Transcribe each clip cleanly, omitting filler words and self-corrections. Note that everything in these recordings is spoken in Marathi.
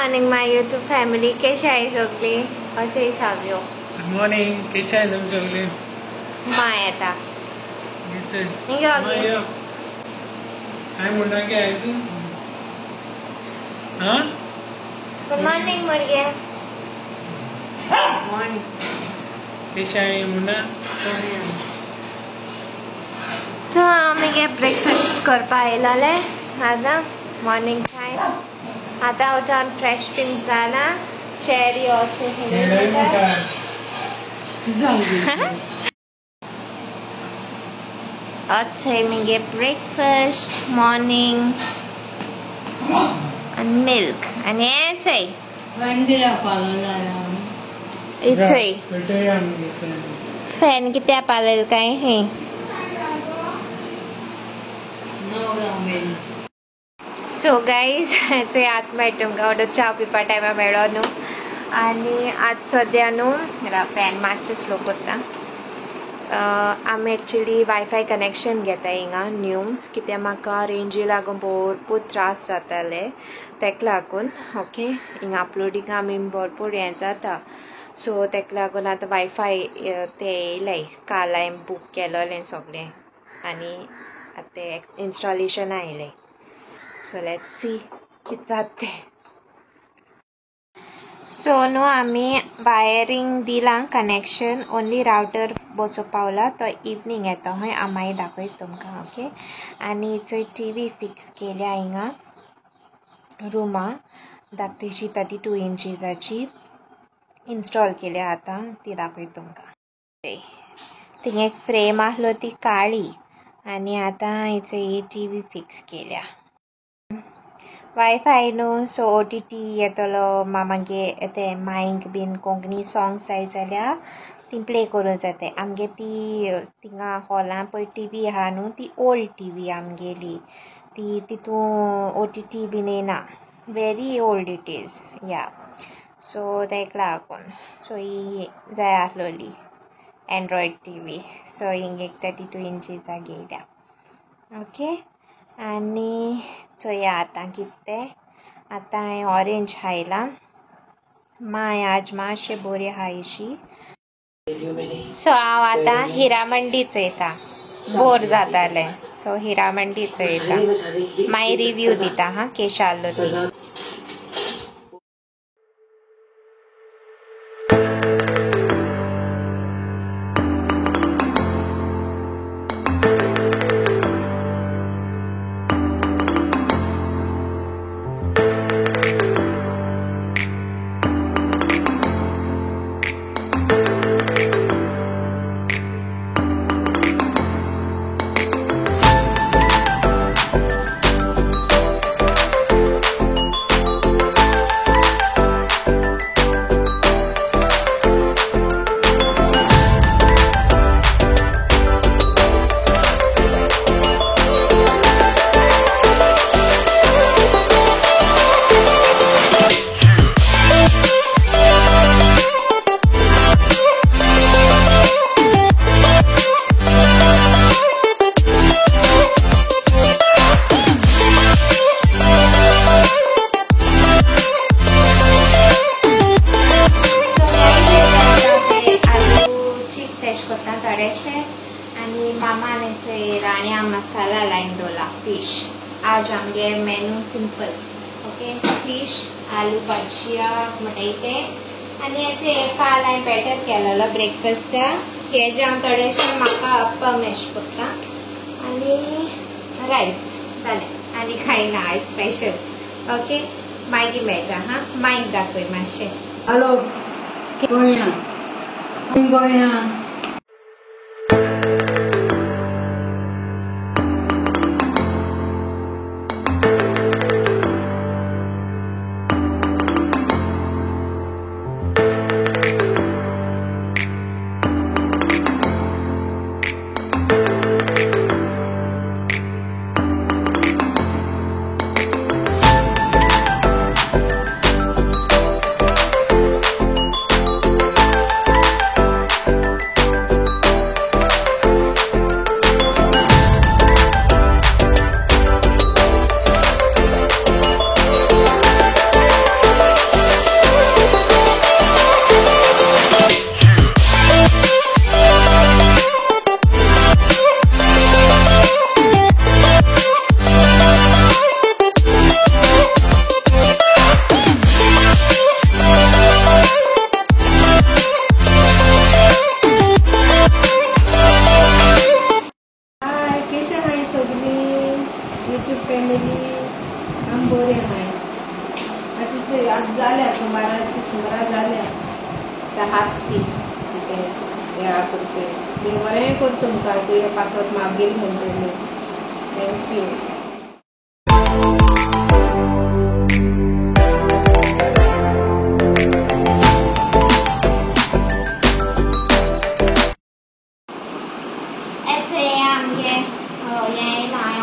मॉर्निंग माय यूट्यूब फॅमिली, कशी आहे सगळी? असे साव्यो गुड मॉर्निंग, कशा आहे तुम्ही सगळे? माय आता काय म्हणणार की आहे तू? हा गुड मॉर्निंग मुर्गे. कशा आहे मुन्ना? तो आम्ही ब्रेकफास्ट करपा येयलोले आता मॉर्निंग टाइम. आता उठून फ्रेश पिन जाला चेरी अच्छे मिगे breakfast morning and milk and it's a fan किती पालेल काय हे. सो गाईज चे आत्मा तुमकां च्या पिवपा टायमा मेळ्ळो न्हू आनी आज सद्या न्हू फॅन मातशें स्लो करता. आमी एक्चुली वायफाय कनेक्शन घेता हिंगा न्यू कित्याक म्हाका रेंजी लागून भरपूर त्रास जाताले तेका लागून. ओके हिंगा अपलोडींग आमी भरपूर हें जाता सो तेका लागून आतां वायफाय ते येयले काल हांवें बूक केलोलें सगळें आनी आतां तें इन्स्टॉलेशन आयलें. सो लेट्स सी कितें जाता तें. सो न्हू आमी वायरींग दिलां कनेक्शन ओन्ली रावटर बसोवपा पावला तो इवनिंग येता हय मागीर दाखयता तुमकां. ओके आनी चोय टी व्ही फिक्स केल्या हिंगा रुमा धाकटीशी 32 इंचीसाची इन्स्टॉल केल्या आतां ती दाखयता तुमकां. थिंगा एक फ्रेम आहलो ती काळी आनी आतां हेचो ही टी व्ही फिक्स केल्या. वायफाय न्हू सो OTT येतलो मागे ते मायक बीन कोंकणी सॉंग्स जाय जाल्यार ती प्ले करूं जाता. आमगे ती थिंगा हॉलां पळय टी व्ही आहा न्हू ती ओल्ड टी व्ही आमगेली ती तितू OTT बीन येना व्हेरी ओल्ड इट इज या. सो तेका लागून सो ही जाय आहलोली एंड्रॉयड टी व्ही सो हिंगा एक 32 इंचीसा घेयल्या. ओके आनी चोया आतां कितें आतां हांवें ऑरेंज हायलां माय आज मातशें बरी हायशी. सो हांव आतां हिरामंडी चोयता बोर जातालें सो हिरामंडी चोयता मागीर रिव्यू दिता हा केश आहलो ती. आनी मामाने राण्या मसाला लायन दवरला फिश. आज आमगे मेनू सिंपल. ओके फिश आलू भाजिया म्हणटा आनी हेचे काल हांवें बॅटर केलेलो ब्रेकफास्टाक हेजे हांव थोडेशें म्हाका अप्पम एश करता आनी रायस जालें आनी खायना आयज स्पेशल. ओके मागीर मेळटा हा मागीर दाखय मातशें. हॅलो गोंया सगळी यूट्यूब फॅमिली आम बरे माय आतां आज जाल्या सुमारा जाल्या त्या हात ती या करते ते बरें करता तुमकां ते पासत मागीर म्हणटली थँक्यू.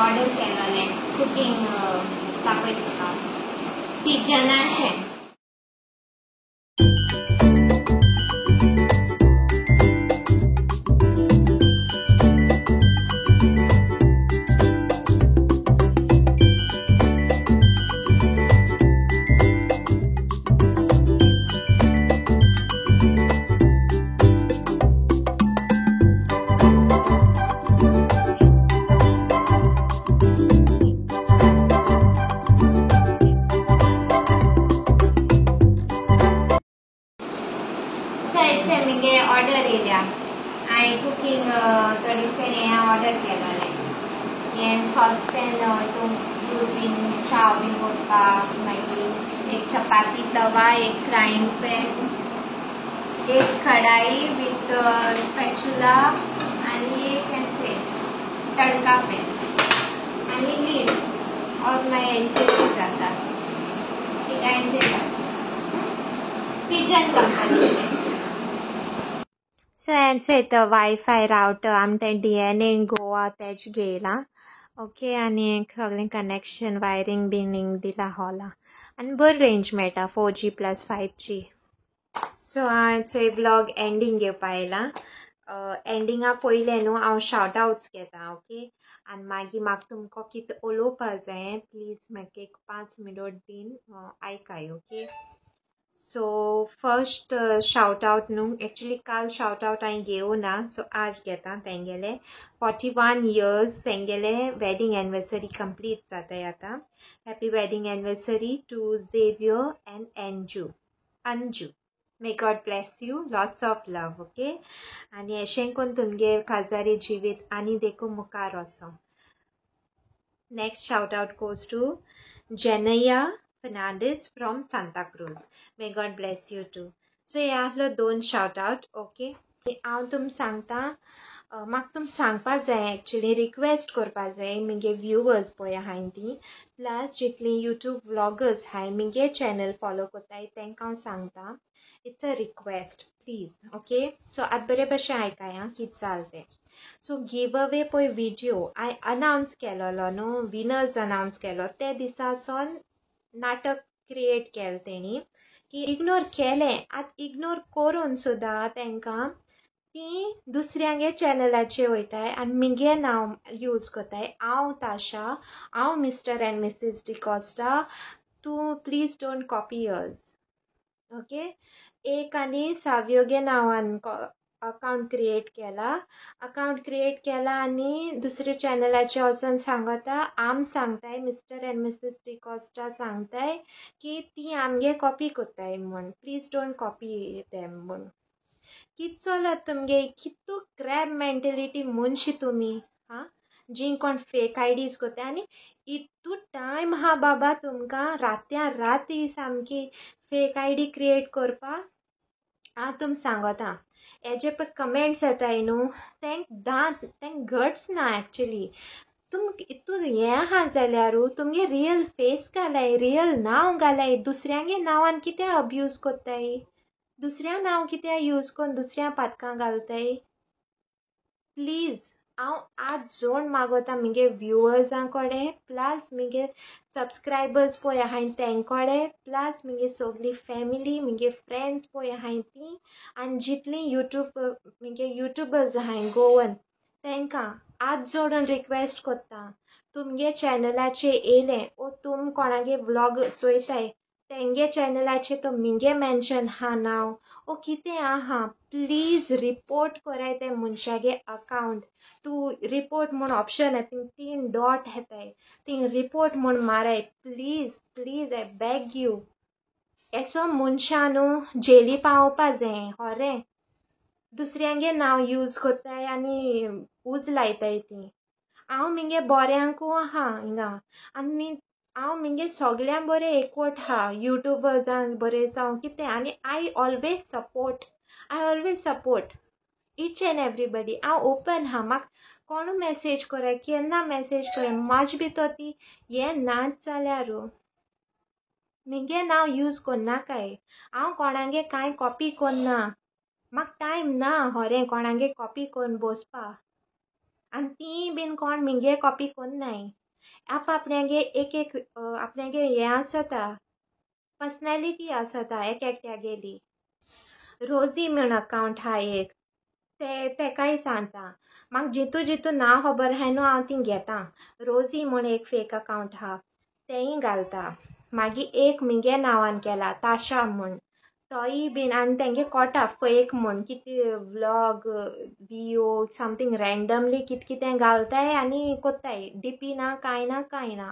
ऑर्डर केलेलें कुकिंग दाखयता पिजनाचें. मुगे ऑर्डर येयल्या हांवें कुकींग थोडेशें हें ऑर्डर केलेलें हें सॉसपॅन हितून दूद बीन चाव बीन करपाक मागीर एक चपाती तवा एक फ्रायंग पॅन एक कढाई विथ स्पॅचुला आनी एक तडका पॅन आनी लीड और मागीर हेंचेर जाता पिठांचेर जाता पिजन कंपनीचें. सो हेंचो वायफाय रावटर आमी तें DNA गोवा तेज घेयला ओके आनी सगळें कनेक्शन वायरींग बिनींग दिला हॉला आनी बरी रेंज मेळटा 4G + 5G. सो हांवें व्लॉग एंडींग घेवपा येयला. एंडिंगा पयलें न्हू हांव शाउट आवट्स घेता ओके आनी मागीर म्हाका तुमकां कितें उलोवपा जाय प्लीज म्हाका एक 5 मिनट बीन आयकाय okay. So first shout out न्हू एक्चुअली काल शाउट आवट हांवें घेवं ना सो आज घेता तेंगेले 41 years तेंगेले वेडिंग एनिवर्सरी कंप्लीट जाताय आतां. Happy wedding anniversary to Xavier and Anju. May God bless you lots of love okay आनी अशें करून तुमगे काजारी जिवीत आनी देखून मुखार वचो. Next shout out goes to जेनया Fernandez from Santa Cruz. May God bless you too. So हे आहलो 2 शाउट आवट ओके. हांव तुमकां सांगता म्हाका तुमकां सांगपा जाय एक्चुअली रिक्वेस्ट करपा जाय मुगे व्यूवर्स पळय आहाय ती प्लस जितली यूट्यूब व्लॉगर्स हाय मुगे चॅनल फॉलो कोत्ताय तांकां हांव सांगता it's a request please okay. So आतां बरे भशेन आयकाय आं कितें जालें तें. सो गिव अवे पळय विडियो हांवें अनावंस केलोलो न्हू विनर्स अनावंस केलो ते दिसा सावन नाटक क्रिएट केलें तेणी की इग्नोर केलें आतां इग्नोर करून सुद्दां तांकां ती दुसऱ्यांगे चॅनलाचेर वयताय आनी मुगे नांव यूज कोत्ताय. हांव ताशा हांव मिस्टर एंड मिसीस डिकोस्टा तूं please don't copy yours okay. एक आनी सावियोगे नांवान अकाउंट क्रिएट केला आनी दुसरे चॅनलाचेर वचून सांगता आम सांगताय मिस्टर एंड मिसीस डिकोस्टा सांगताय की ती आमगे कॉपी कोत्ताय म्हूण प्लीज डोंट कॉपी देम म्हूण. कितें चलत तुमगे कितू क्रॅब मेंटेलिटी मनशी तुमी हां जी कोण फेक आयडीज कोत्ताय आनी इतू टायम हा बाबा तुमकां रात्या राती सामकी फेक आयडी क्रिएट करपा. हांव तुमकां सांगता हेजे पळय कमेंट्स येताय न्हू तेंक गट्स ना एक्चुअली. तुमकां इतू हें आहा जाल्यारू तुमगे रियल फेस घालाय रियल नांव घालाय दुसऱ्यांगे नांवान कितें अब्यूज कोत्ताय दुसऱ्या नांव कित्या यूज करून दुसऱ्या पातकां घालताय प्लीज. हांव आज जोड मागोता मुगे व्यूअर्सां कोडे प्लस मुगे सबस्क्रायबर्स पळय आहाय तेंकोडे प्लस मुगे सगली फॅमिली मुगे फ्रेंड्स पळय आहाय ती आनी जितली मुगे यूट्यूबर्स आहाय गोवन तांकां आज जोडून रिक्वेस्ट कोत्ता तुमगे चॅनलाचेर येयलें ओ तुम कोणागे व्लॉग चोयताय तेंगे चॅनलाचेर तो मुगे मेन्शन हा नांव ओ कितें आहा प्लीज रिपोर्ट कोराय ते मनशागे अकाउंट. टू रिपोर्ट म्हूण ऑप्शन येता 3 डॉट येताय थिंग रिपोर्ट म्हूण माराय please please I beg you. एसो मनशां न्हू जेली पावोवपा जाय होरें दुसऱ्यांगे नांव यूज कोत्ताय आनी उज लायताय ती. हांव मिगे बोऱ्यांकू आहा हिंगा आनी हांव मिगे सगळ्यां बरें एकवट हा यूट्यूबर्सां बरें जावं कितें आनी I always support each end everybody हांव ओपन हा म्हाका कोण मेसेज कोराय केन्ना मेसेज कोराय म्हाज भितर ती हें नाच जाल्यार मिगे नांव यूज कोन्नाकाय हांव कोणागे कांय कॉपी कोन्ना म्हाका टायम ना होरें कोणागे कॉपी कोन्न बसपा आनी ती बीन कोण मिगे कॉपी कोन्नाय आपल्यागे एक आपल्यागे हें आसता पर्सनॅलिटी आसता एक एकट्यागेली रोजी म्हूण अकावंट हा एक तेकाय सांगता म्हाका जितू नांव खबर आहाय न्हू हांव ती घेता रोजी म्हूण एक फेक अकावंट हा तेंय घालता मागीर एक मिगे नांवान केला ताशा म्हूण तोय बीन आनी तेंगे कोटा फेक म्हूण कितें व्लॉग विडियो समथींग रँडमली कितें घालताय आनी कोत्ताय डीपी ना कांय ना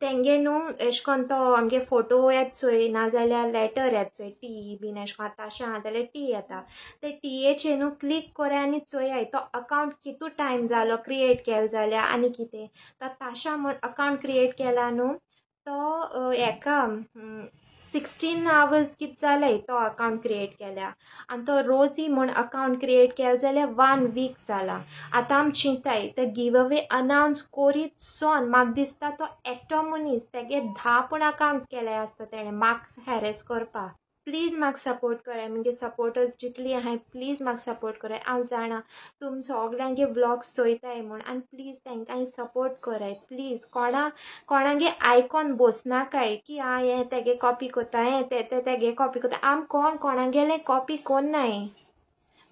तेंगे न्हू एश कोन्न तो आमगे फोटो येत चोय नाजाल्यार लेटर येत चोय टी बीन एश कोन्न ताशा आहा जाल्यार टी येता ते टीएचेर न्हू क्लिक कोराय आनी चोयाय तो अकावंट कितू टायम जालो क्रिएट केलो जाल्यार आनी कितें तो ताशा म्हूण अकावंट क्रिएट केला न्हू तो हेका 16 hours कित जालें तो अकावंट क्रिएट केल्या आनी तो रोजी म्हूण अकावंट क्रिएट केलो जाल्यार 1 week जाला आतां आमी चिंताय ते गिव अवे अनावंस कोरीत सोन म्हाका दिसता तो एकटो मनीस तेगे 10 पूण अकावंट केले आसता तेणें म्हाका हॅरेस करपा प्लीज म्हाका सपोर्ट कराय मुगे सपोर्टर्स जितली आहाय प्लीज म्हाका सपोर्ट कराय हांव जाणा तुम सगळ्यांगे व्लॉग्स चोयताय म्हूण आनी प्लीज तेंकांय सपोर्ट कराय प्लीज कोणागे आयकॉन बसनाकाय की हें तेगे कॉपी कोत्ता हें तेगे कॉपी कोत्ता आम कोणागेलें कॉपी कोन्नाय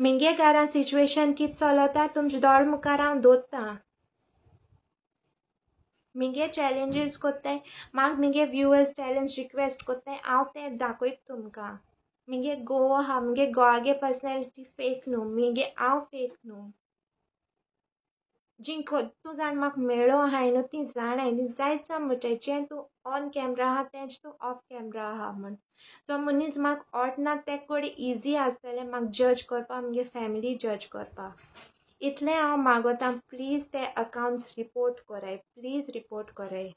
मिगे घरां सिच्युएशन कित चलता तुमचे दोळ मुखार हांव दवरतां मिगे चॅलेंजीस कोत्ताय म्हाका मिगे व्ह्यूअर्स चॅलेंज रिक्वेस्ट कोत्ताय हांव तें दाखयत तुमकां मिगे गोवा हा मिगे गोवागे पर्सनॅलिटी फेक न्हू मिगे हांव फेक न्हू जी तूं जाण म्हाका मेळ्ळो आहाय न्हू ती जाणाय ती जायत समजताय जें तूं ऑन कॅमरा आहा तेंच तूं ऑफ कॅमरा आहा म्हूण जो मनीस म्हाका आवडना तेक कोडे इजी आसतलें म्हाका जज करपा मुगे फॅमिली जज करपा इतलें हांव मागोतां प्लीज ते अकावंट्स रिपोर्ट कोराय प्लीज रिपोर्ट कोराय